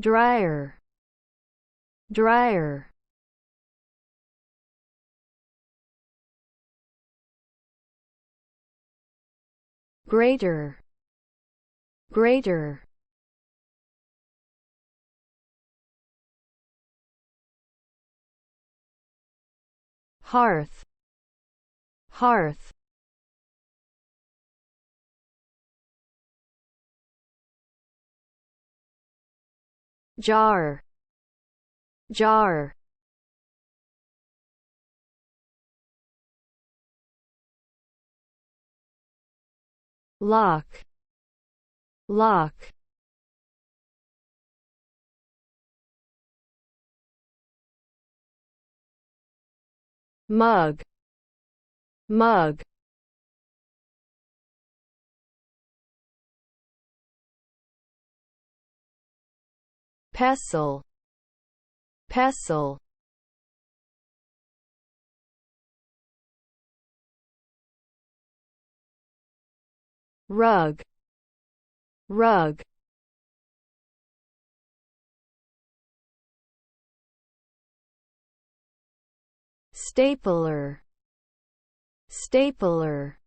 dryer, dryer, greater, greater, hearth, hearth, jar, jar, lock, lock, mug, mug, pestle, pestle, rug, rug, stapler, stapler,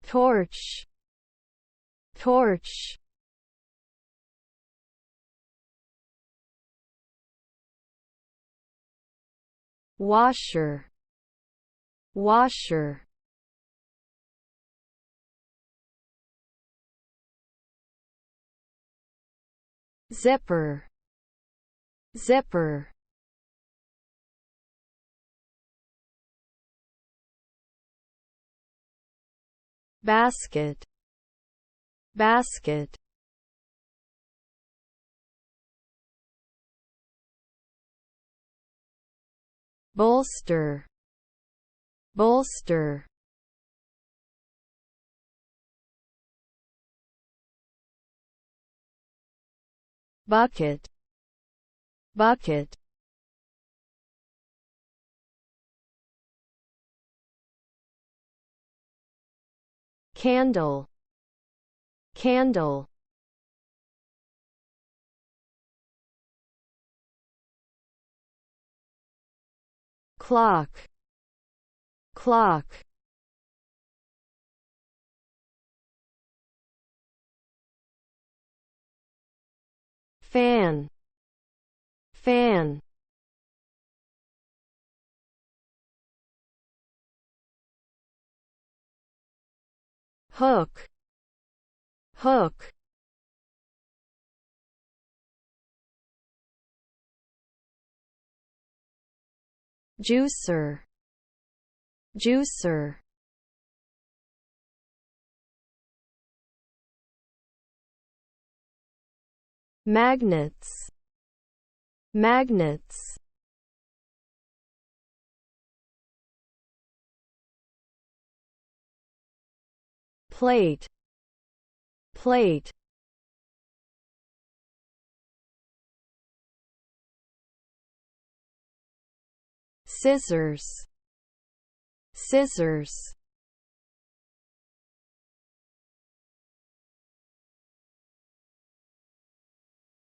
torch, torch, washer, washer, zipper, zipper, basket, basket, bolster, bolster, bucket, bucket, candle, candle, clock, clock, fan, fan, hook, hook, juicer, juicer, magnets, magnets, plate, plate, scissors, scissors,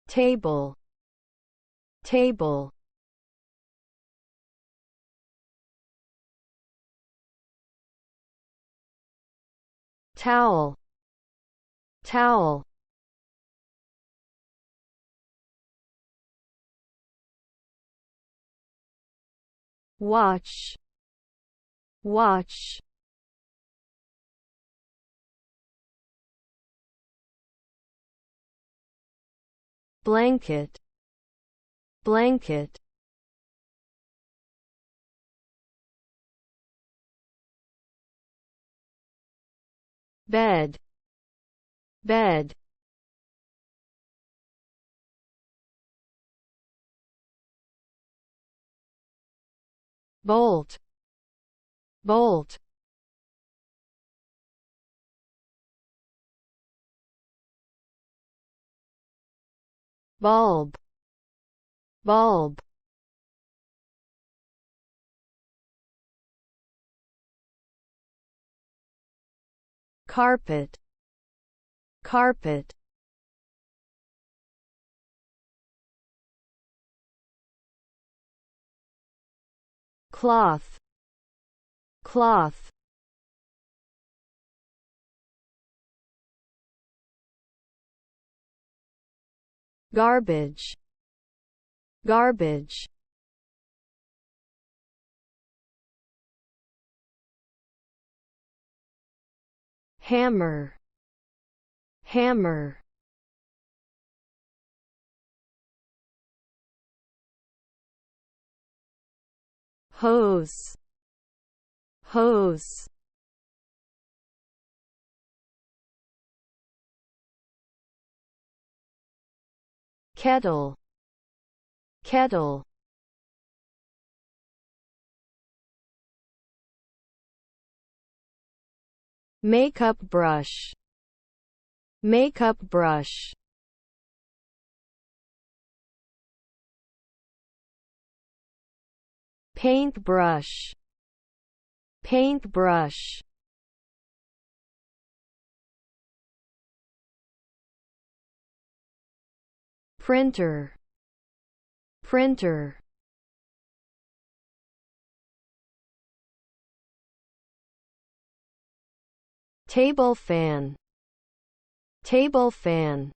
table, table, towel, towel, watch, watch, blanket, blanket, bed, bed, bolt, bolt, bulb, bulb, carpet, carpet, cloth, cloth, garbage, garbage, hammer, hammer, hose, hose, kettle, kettle, makeup brush, makeup brush, paintbrush, paintbrush, printer, printer, table fan, table fan,